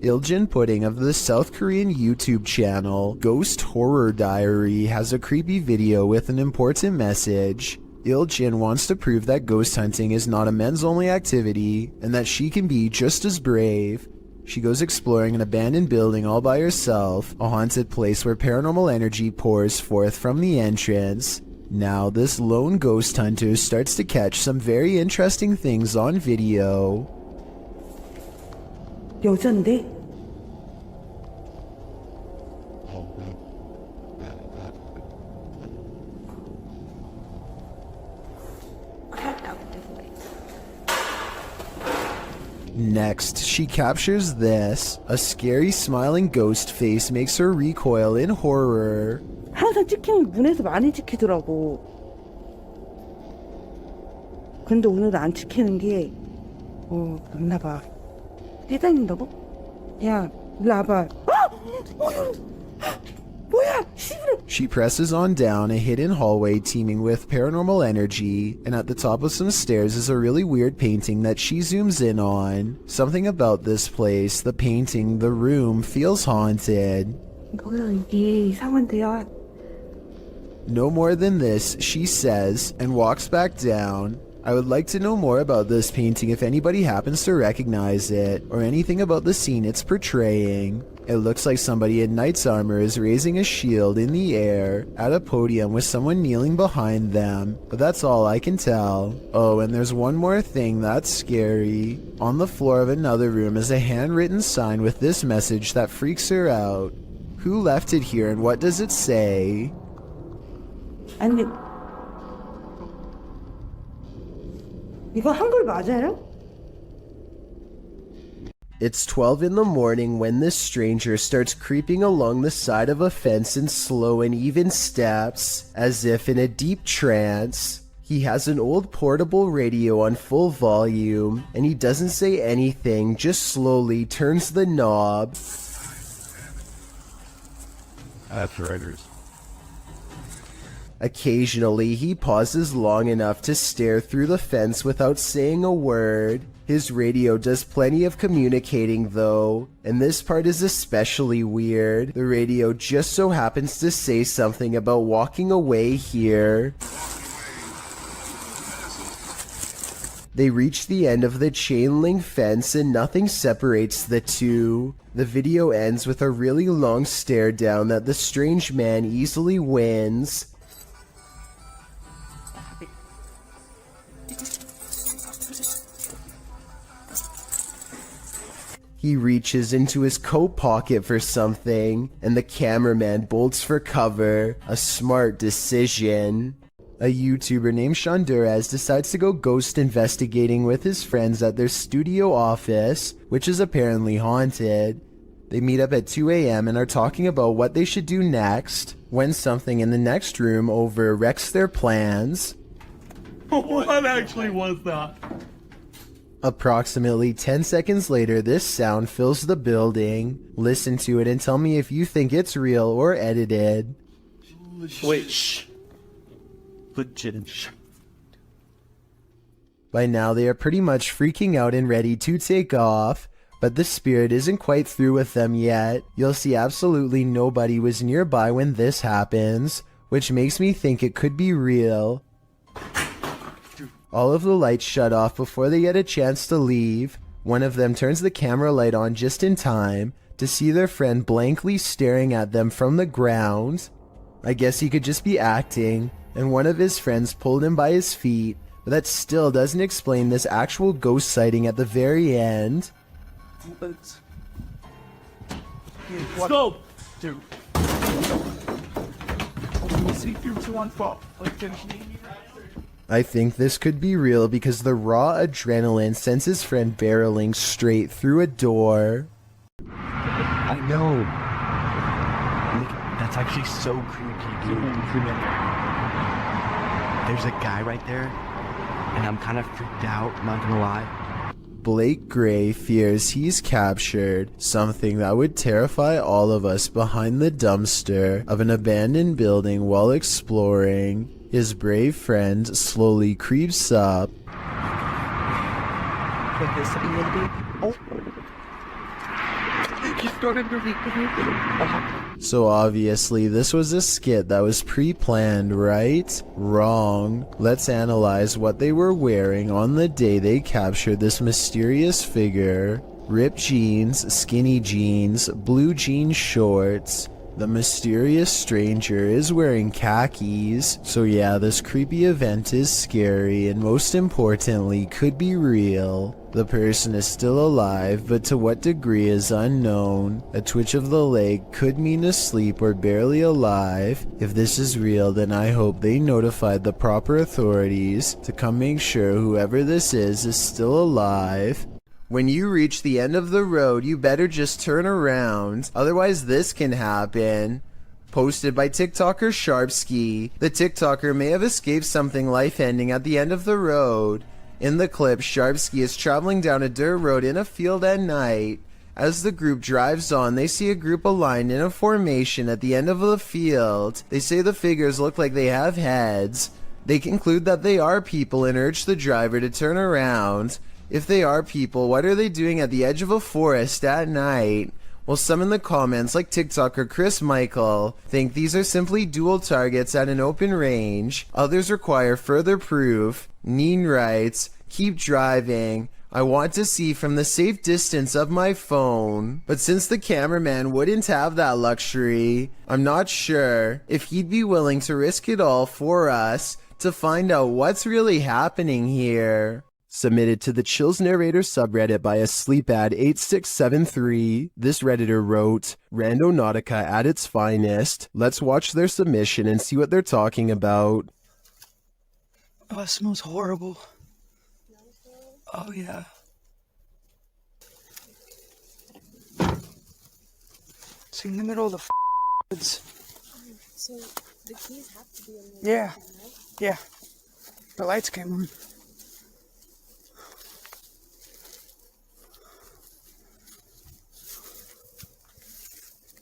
Iljin Pudding of the South Korean YouTube channel Ghost Horror Diary has a creepy video with an important message. Iljin wants to prove that ghost hunting is not a men's only activity and that she can be just as brave. She goes exploring an abandoned building all by herself, a haunted place where paranormal energy pours forth from the entrance. Now this lone ghost hunter starts to catch some very interesting things on video. 여잔데? Next, she captures this. A scary smiling ghost face makes her recoil in horror. 항상 찍히면 문에서 많이 찍히더라고. 근데 오늘은 안 찍히는 게 없나봐. 뛰다닌다고? 야, 일로 와봐. 뭐야? She presses on down a hidden hallway teeming with paranormal energy, and at the top of some stairs is a really weird painting that she zooms in on. Something about this place, the painting, the room, feels haunted. 뭐야 이게 이상한데요? No more than this, she says, and walks back down. I would like to know more about this painting if anybody happens to recognize it, or anything about the scene it's portraying. It looks like somebody in knight's armor is raising a shield in the air at a podium with someone kneeling behind them, but that's all I can tell. Oh, and there's one more thing that's scary. On the floor of another room is a handwritten sign with this message that freaks her out. Who left it here and what does it say? 아니, 이거 한글 맞아요? It's 12 in the morning when this stranger starts creeping along the side of a fence in slow and even steps, as if in a deep trance. He has an old portable radio on full volume, and he doesn't say anything, just slowly turns the knob. That's writers. Occasionally, he pauses long enough to stare through the fence without saying a word. His radio does plenty of communicating though, and this part is especially weird. The radio just so happens to say something about walking away here. They reach the end of the chain link fence and nothing separates the two. The video ends with a really long stare down that the strange man easily wins. He reaches into his coat pocket for something, and the cameraman bolts for cover. A smart decision. A YouTuber named Shondurez decides to go ghost investigating with his friends at their studio office, which is apparently haunted. They meet up at 2 a.m. and are talking about what they should do next, when something in the next room over wrecks their plans. What actually was that? Approximately 10 seconds later, this sound fills the building. Listen to it and tell me if you think it's real or edited. Wait, shh. Legit. By now, they are pretty much freaking out and ready to take off, but the spirit isn't quite through with them yet. You'll see absolutely nobody was nearby when this happens, which makes me think it could be real. All of the lights shut off before they get a chance to leave. One of them turns the camera light on just in time to see their friend blankly staring at them from the ground. I guess he could just be acting, and one of his friends pulled him by his feet, but that still doesn't explain this actual ghost sighting at the very end. Scope! Dude. See through to one fall. I think this could be real because the raw adrenaline sends his friend barreling straight through a door. I know. Look, that's actually so creepy, dude. There's a guy right there, and I'm kind of freaked out, not gonna lie. Blake Gray fears he's captured, something that would terrify all of us behind the dumpster of an abandoned building while exploring. His brave friend slowly creeps up. Could this be a little bit? Oh. So obviously this was a skit that was pre-planned, right? Wrong. Let's analyze what they were wearing on the day they captured this mysterious figure. Ripped jeans, skinny jeans, blue jean shorts. The mysterious stranger is wearing khakis. So yeah, this creepy event is scary and most importantly could be real. The person is still alive, but to what degree is unknown. A twitch of the leg could mean asleep or barely alive. If this is real, then I hope they notified the proper authorities to come make sure whoever this is still alive. When you reach the end of the road, you better just turn around, otherwise this can happen. Posted by TikToker Sharpski. The TikToker may have escaped something life-ending at the end of the road. In the clip, Sharpski is traveling down a dirt road in a field at night. As the group drives on, they see a group aligned in a formation at the end of the field. They say the figures look like they have heads. They conclude that they are people and urge the driver to turn around. If they are people, what are they doing at the edge of a forest at night? Well, some in the comments, like TikToker Chris Michael, think these are simply dual targets at an open range. Others require further proof. Neen writes, "Keep driving. I want to see from the safe distance of my phone." But since the cameraman wouldn't have that luxury, I'm not sure if he'd be willing to risk it all for us to find out what's really happening here. Submitted to the Chills Narrator subreddit by a sleepad8673, this redditor wrote, "Rando Nautica at its finest." Let's watch their submission and see what they're talking about. Oh, it smells horrible. Oh, yeah. It's in the middle of the woods. So the keys have to be in there. Yeah. Yeah. The lights came on.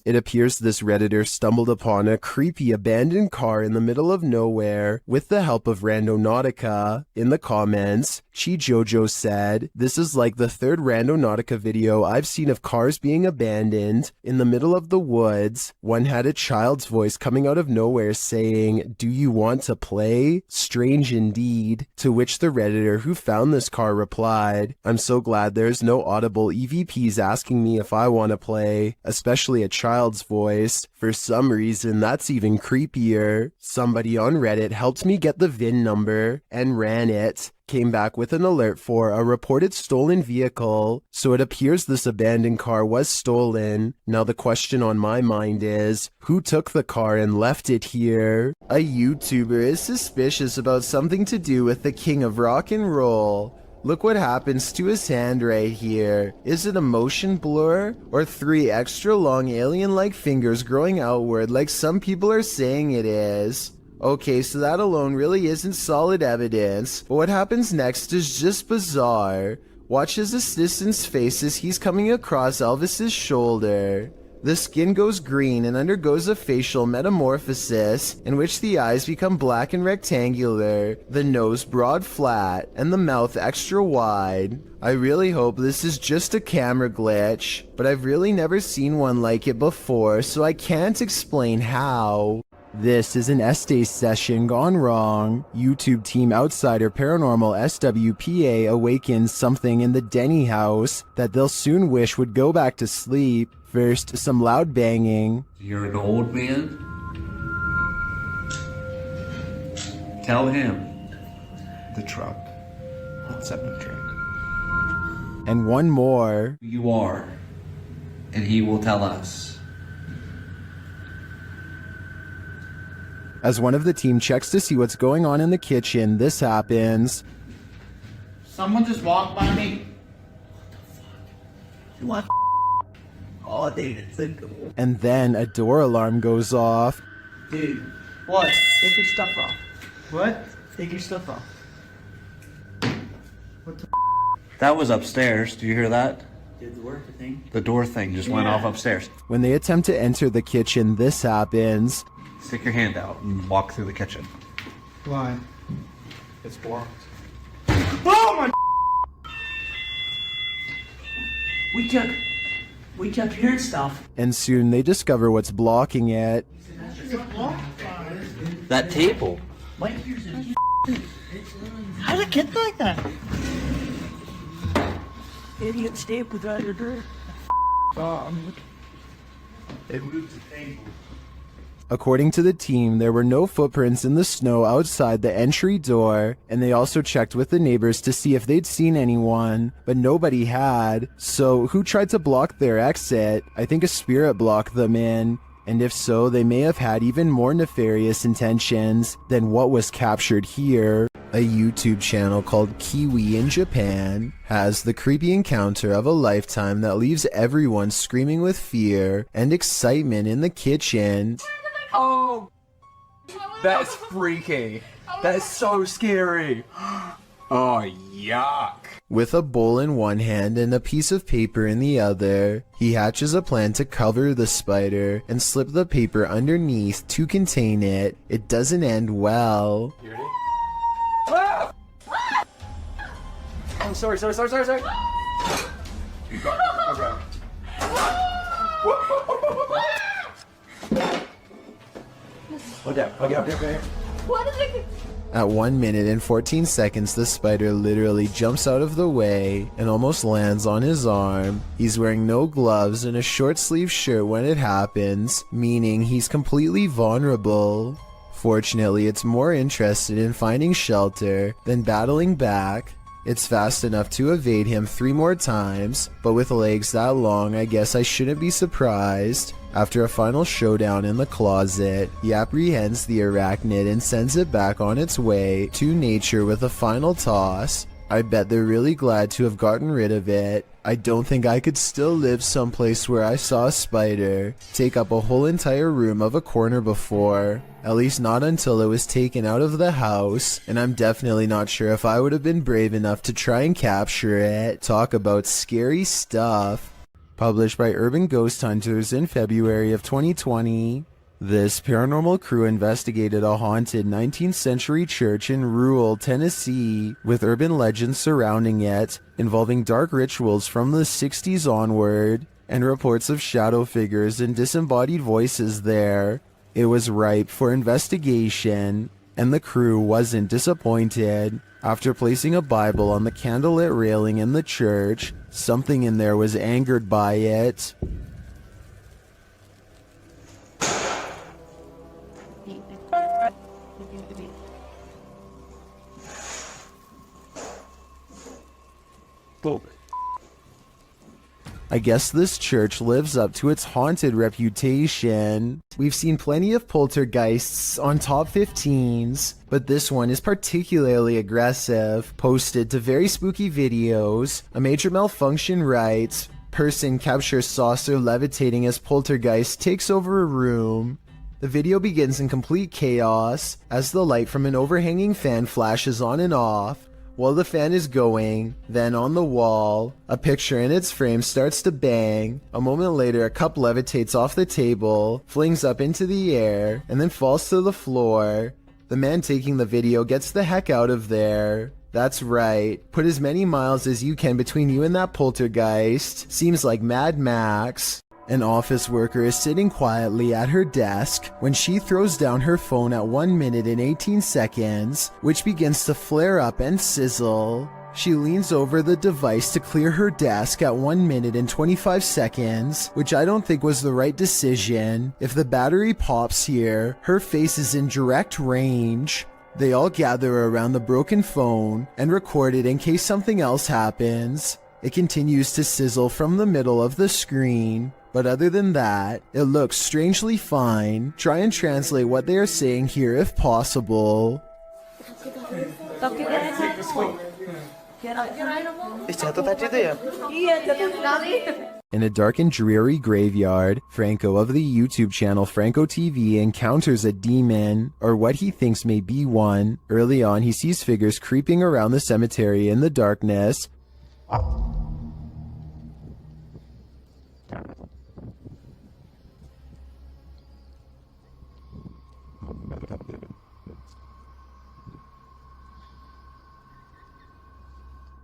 It appears this redditor stumbled upon a creepy abandoned car in the middle of nowhere with the help of Rando Nautica. In the comments, Chi Jojo said, "This is like the third Rando Nautica video I've seen of cars being abandoned in the middle of the woods. One had a child's voice coming out of nowhere saying, 'Do you want to play?' Strange indeed." To which the redditor who found this car replied, "I'm so glad there's no audible EVPs asking me if I want to play, especially a child's voice. For some reason, that's even creepier. Somebody on Reddit helped me get the VIN number and ran it. Came back with an alert for a reported stolen vehicle. So it appears this abandoned car was stolen. Now the question on my mind is, who took the car and left it here?" A YouTuber is suspicious about something to do with the king of rock and roll. Look what happens to his hand right here. Is it a motion blur? Or 3 extra long alien-like fingers growing outward like some people are saying it is? Okay, so that alone really isn't solid evidence, but what happens next is just bizarre. Watch his assistant's face as he's coming across Elvis's shoulder. The skin goes green and undergoes a facial metamorphosis in which the eyes become black and rectangular, the nose broad flat, and the mouth extra wide. I really hope this is just a camera glitch, but I've really never seen one like it before, so I can't explain how. This is an Estee session gone wrong. YouTube team outsider paranormal SWPA awakens something in the Denny house that they'll soon wish would go back to sleep. First, some loud banging. You're an old man? Tell him. The truck. What's up, the truck? And one more. Who you are, and he will tell us. As one of the team checks to see what's going on in the kitchen, this happens. Someone just walked by me. What? Oh, dude, it's a... And then a door alarm goes off. Dude, What? take your stuff off. What? Take your stuff off. That was upstairs. Do you hear that? Did the work thing? The door thing just went off upstairs. When they attempt to enter the kitchen, this happens. Stick your hand out and walk through the kitchen. Why? It's blocked. Oh my! We took We kept hearing stuff. And soon they discover what's blocking it. That table. How did it get like that? Idiot stapled that your door. It moved the table. According to the team, there were no footprints in the snow outside the entry door, and they also checked with the neighbors to see if they'd seen anyone, but nobody had. So who tried to block their exit? I think a spirit blocked them in. And if so, they may have had even more nefarious intentions than what was captured here. A YouTube channel called Kiwi in Japan has the creepy encounter of a lifetime that leaves everyone screaming with fear and excitement in the kitchen. Oh, that's freaky. That's so scary. Oh, yuck. With a bowl in one hand and a piece of paper in the other, he hatches a plan to cover the spider and slip the paper underneath to contain it. It doesn't end well. You ready? Oh, sorry. You got it. Okay. Okay. What is it? At 1 minute and 14 seconds, the spider literally jumps out of the way and almost lands on his arm. He's wearing no gloves and a short sleeve shirt when it happens, meaning he's completely vulnerable. Fortunately, it's more interested in finding shelter than battling back. It's fast enough to evade him 3 more times, but with legs that long, I guess I shouldn't be surprised. After a final showdown in the closet, he apprehends the arachnid and sends it back on its way to nature with a final toss. I bet they're really glad to have gotten rid of it. I don't think I could still live someplace where I saw a spider take up a whole entire room of a corner before. At least not until it was taken out of the house, and I'm definitely not sure if I would have been brave enough to try and capture it. Talk about scary stuff. Published by Urban Ghost Hunters in February of 2020. This paranormal crew investigated a haunted 19th century church in rural Tennessee with urban legends surrounding it, involving dark rituals from the 60s onward, and reports of shadow figures and disembodied voices there. It was ripe for investigation, and the crew wasn't disappointed. After placing a Bible on the candlelit railing in the church, something in there was angered by it. I guess this church lives up to its haunted reputation. We've seen plenty of poltergeists on top 15s, but this one is particularly aggressive. Posted to very spooky videos. A major malfunction writes, person captures saucer levitating as poltergeist takes over a room. The video begins in complete chaos as the light from an overhanging fan flashes on and off. While the fan is going, then on the wall, a picture in its frame starts to bang. A moment later, a cup levitates off the table, flings up into the air, and then falls to the floor. The man taking the video gets the heck out of there. That's right, put as many miles as you can between you and that poltergeist. Seems like Mad Max. An office worker is sitting quietly at her desk when she throws down her phone at 1 minute and 18 seconds, which begins to flare up and sizzle. She leans over the device to clear her desk at 1 minute and 25 seconds, which I don't think was the right decision. If the battery pops here, her face is in direct range. They all gather around the broken phone and record it in case something else happens. It continues to sizzle from the middle of the screen. But other than that, it looks strangely fine. Try and translate what they are saying here if possible. In a dark and dreary graveyard, Franco of the YouTube channel Franco TV encounters a demon, or what he thinks may be one. Early on, he sees figures creeping around the cemetery in the darkness.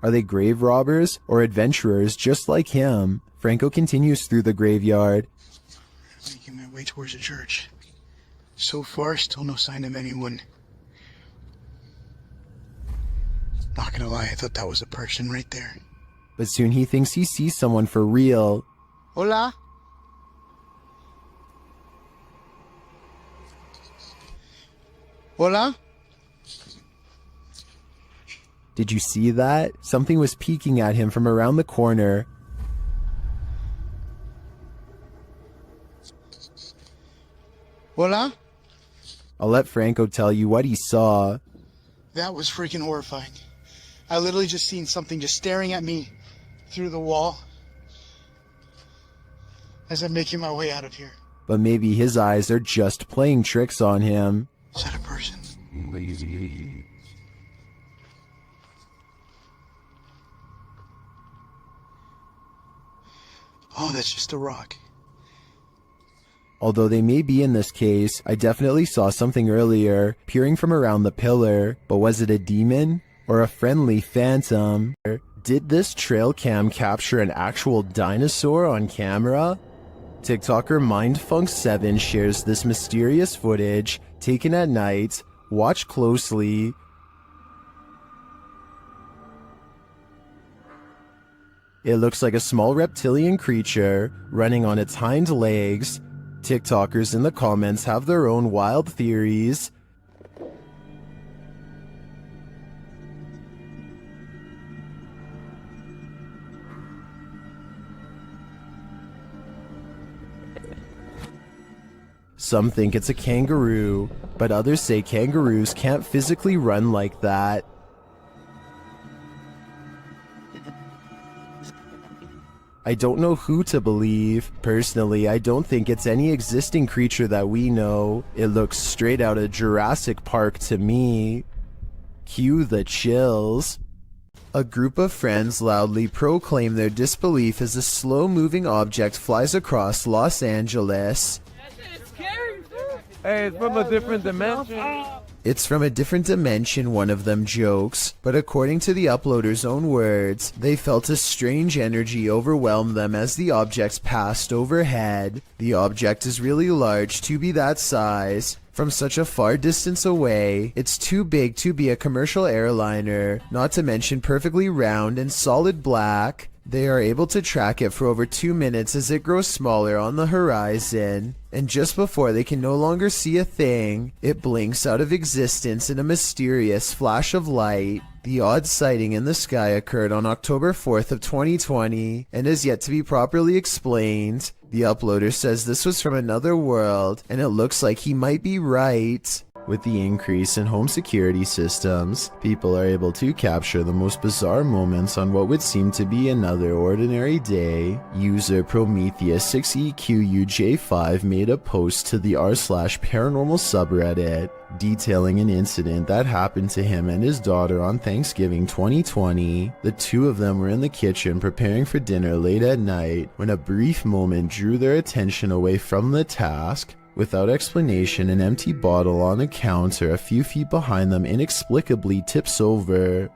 Are they grave robbers or adventurers just like him? Franco continues through the graveyard. Making my way towards the church. So far, still no sign of anyone. Not gonna lie, I thought that was a person right there. But soon he thinks he sees someone for real. Hola? Hola? Did you see that? Something was peeking at him from around the corner. Hola? I'll let Franco tell you what he saw. That was freaking horrifying. I literally just seen something just staring at me through the wall as I'm making my way out of here. But maybe his eyes are just playing tricks on him. Is that a person? Oh, that's just a rock. Although they may be in this case, I definitely saw something earlier, peering from around the pillar. But was it a demon? Or a friendly phantom? Did this trail cam capture an actual dinosaur on camera? TikToker MindFunk7 shares this mysterious footage, taken at night. Watch closely. It looks like a small reptilian creature running on its hind legs. TikTokers in the comments have their own wild theories. Some think it's a kangaroo, but others say kangaroos can't physically run like that. I don't know who to believe. Personally, I don't think it's any existing creature that we know. It looks straight out of Jurassic Park to me. Cue the chills. A group of friends loudly proclaim their disbelief as a slow-moving object flies across Los Angeles. Hey, it's from a different dimension. It's from a different dimension, one of them jokes, but according to the uploader's own words, they felt a strange energy overwhelm them as the object passed overhead. The object is really large to be that size. From such a far distance away, it's too big to be a commercial airliner, not to mention perfectly round and solid black. They are able to track it for over 2 minutes as it grows smaller on the horizon, and just before they can no longer see a thing, it blinks out of existence in a mysterious flash of light. The odd sighting in the sky occurred on October 4th of 2020 and is yet to be properly explained. The uploader says this was from another world, and it looks like he might be right. With the increase in home security systems, people are able to capture the most bizarre moments on what would seem to be another ordinary day. User Prometheus6EQUJ5 made a post to the r/paranormal subreddit detailing an incident that happened to him and his daughter on Thanksgiving 2020. The two of them were in the kitchen preparing for dinner late at night when a brief moment drew their attention away from the task. Without explanation, an empty bottle on a counter a few feet behind them inexplicably tips over.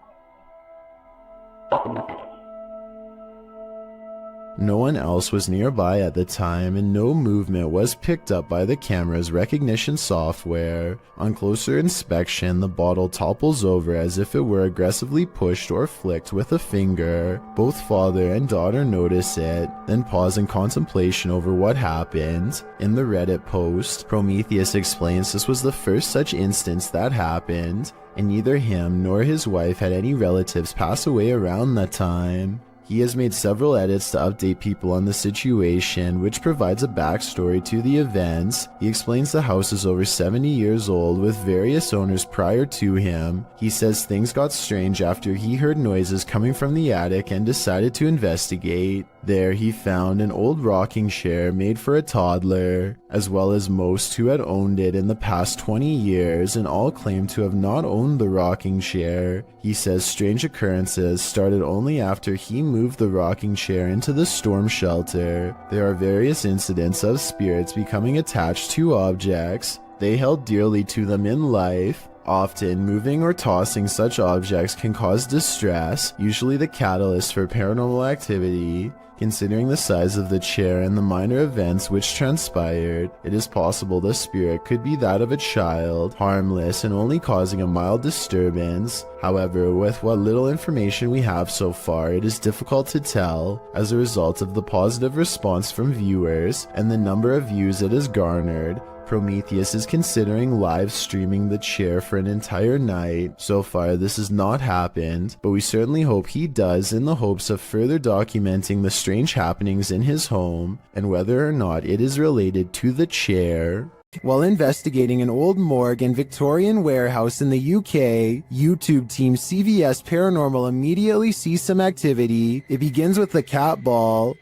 No one else was nearby at the time, and no movement was picked up by the camera's recognition software. On closer inspection, the bottle topples over as if it were aggressively pushed or flicked with a finger. Both father and daughter notice it, then pause in contemplation over what happened. In the Reddit post, Prometheus explains this was the first such instance that happened, and neither him nor his wife had any relatives pass away around that time. He has made several edits to update people on the situation, which provides a backstory to the events. He explains the house is over 70 years old with various owners prior to him. He says things got strange after he heard noises coming from the attic and decided to investigate. There he found an old rocking chair made for a toddler, as well as most who had owned it in the past 20 years, and all claimed to have not owned the rocking chair. He says strange occurrences started only after he moved the rocking chair into the storm shelter. There are various incidents of spirits becoming attached to objects they held dearly to them in life. Often, moving or tossing such objects can cause distress, usually the catalyst for paranormal activity. Considering the size of the chair and the minor events which transpired, it is possible the spirit could be that of a child, harmless and only causing a mild disturbance. However, with what little information we have so far, it is difficult to tell, as a result of the positive response from viewers and the number of views it has garnered. Prometheus is considering live streaming the chair for an entire night. So far, this has not happened, but we certainly hope he does in the hopes of further documenting the strange happenings in his home and whether or not it is related to the chair. While investigating an old morgue and Victorian warehouse in the UK, YouTube team CVS Paranormal immediately sees some activity. It begins with the cat ball.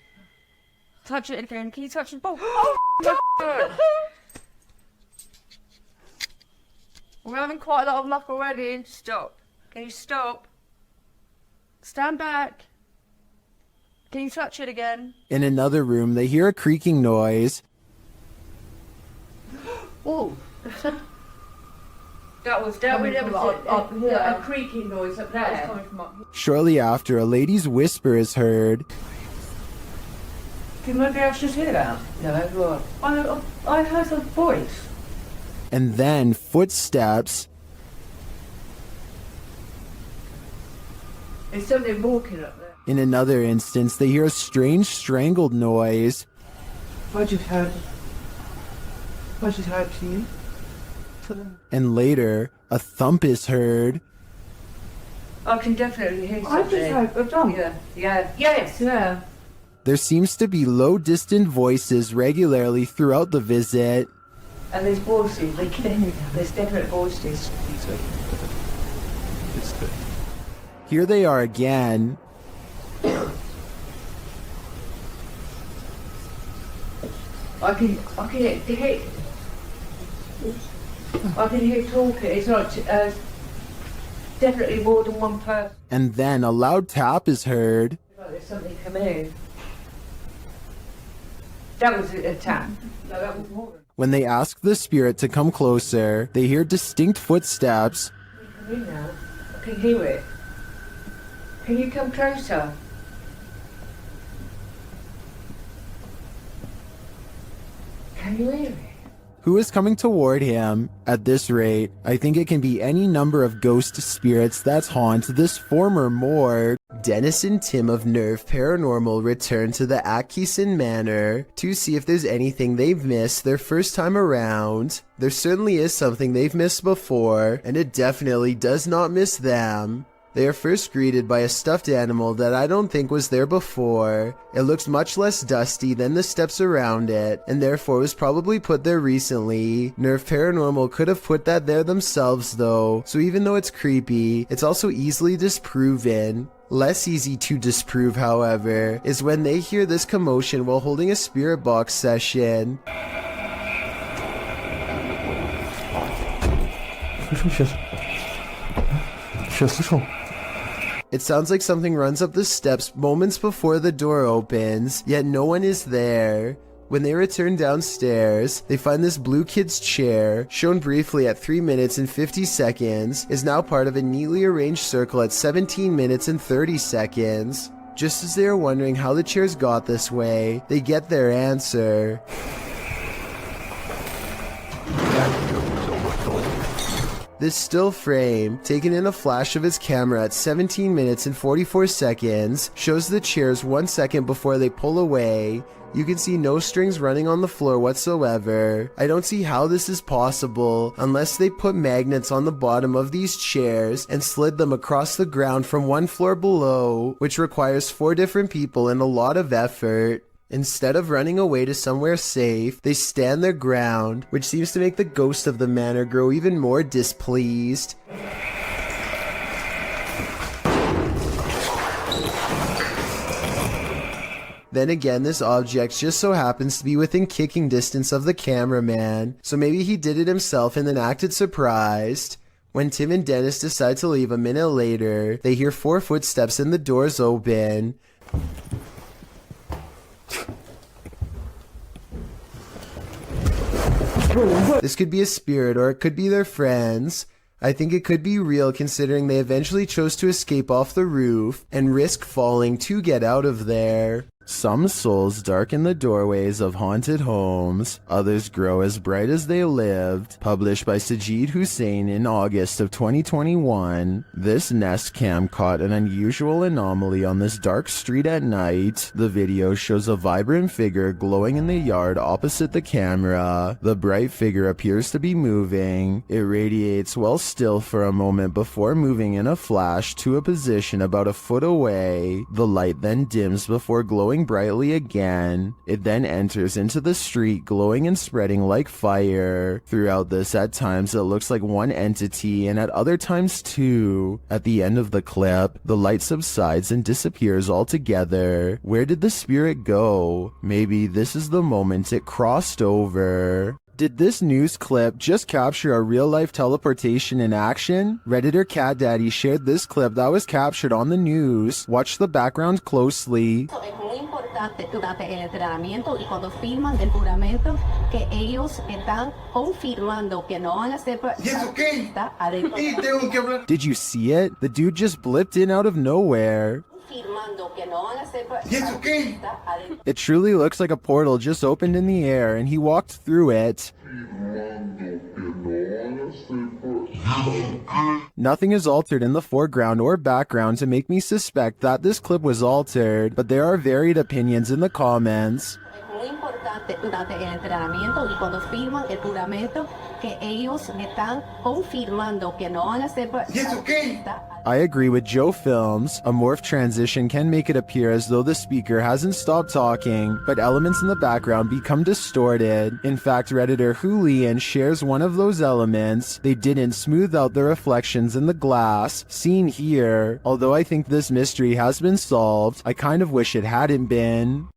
Touch it again. Can you touch the ball? We're having quite a lot of luck already. Stop. Can you stop? Stand back. Can you touch it again? In another room, they hear a creaking noise. Oh. That was a creaking noise up there. That was coming from up here. Shortly after, a lady's whisper is heard. Can maybe I should hear that? No, what? I heard a voice. And then footsteps. There's something walking up there. In another instance, they hear a strange strangled noise. What just happened? What just happened to you? And later, a thump is heard. I can definitely hear something. I just heard a thump. Yeah. There seems to be low distant voices regularly throughout the visit. And there's voices. There's definite voices. Here they are again. I can hear talking. It's not definitely more than one person. And then a loud tap is heard. Like there's something coming in. That was a tap. No, that was more. When they ask the spirit to come closer, they hear distinct footsteps. Come in now. I can hear it. Can you come closer? Can you hear it? Who is coming toward him? At this rate, I think it can be any number of ghost spirits that haunt this former morgue. Dennis and Tim of Nerve Paranormal return to the Atkinson Manor to see if there's anything they've missed their first time around. There certainly is something they've missed before, and it definitely does not miss them. They are first greeted by a stuffed animal that I don't think was there before. It looks much less dusty than the steps around it, and therefore was probably put there recently. Nerve Paranormal could have put that there themselves though, so even though it's creepy, it's also easily disproven. Less easy to disprove, however, is when they hear this commotion while holding a spirit box session. It sounds like something runs up the steps moments before the door opens, yet no one is there. When they return downstairs, they find this blue kid's chair, shown briefly at 3 minutes and 50 seconds, is now part of a neatly arranged circle at 17 minutes and 30 seconds. Just as they are wondering how the chairs got this way, they get their answer. This still frame, taken in a flash of his camera at 17 minutes and 44 seconds, shows the chairs 1 second before they pull away. You can see no strings running on the floor whatsoever. I don't see how this is possible unless they put magnets on the bottom of these chairs and slid them across the ground from one floor below, which requires 4 different people and a lot of effort. Instead of running away to somewhere safe, they stand their ground, which seems to make the ghost of the manor grow even more displeased. Then again, this object just so happens to be within kicking distance of the cameraman, so maybe he did it himself and then acted surprised. When Tim and Dennis decide to leave a minute later, they hear 4 footsteps and the doors open. This could be a spirit or it could be their friends. I think it could be real considering they eventually chose to escape off the roof and risk falling to get out of there. Some souls darken the doorways of haunted homes, others grow as bright as they lived. Published by Sajid Hussein in August of 2021, this Nest Cam caught an unusual anomaly on this dark street at night. The video shows a vibrant figure glowing in the yard opposite the camera. The bright figure appears to be moving. It radiates while still for a moment before moving in a flash to a position about a foot away. The light then dims before glowing brightly again. It then enters into the street, glowing and spreading like fire. Throughout this, at times it looks like one entity and at other times two. At the end of the clip, the light subsides and disappears altogether. Where did the spirit go? Maybe this is the moment it crossed over. Did this news clip just capture a real-life teleportation in action? Redditor Cat Daddy shared this clip that was captured on the news. Watch the background closely. Durante el entrenamiento y cuando firman el juramento que ellos están confirmando que no van a ser está adentro. Did you see it? The dude just blipped in out of nowhere. It truly looks like a portal just opened in the air and he walked through it. Nothing is altered in the foreground or background to make me suspect that this clip was altered, but there are varied opinions in the comments. Durante el entrenamiento y cuando firman el juramento que ellos están confirmando que no van a ser I agree with Joe Films. A morph transition can make it appear as though the speaker hasn't stopped talking, but elements in the background become distorted. In fact, Redditor Hulian shares one of those elements. They didn't smooth out the reflections in the glass, seen here. Although I think this mystery has been solved, I kind of wish it hadn't been.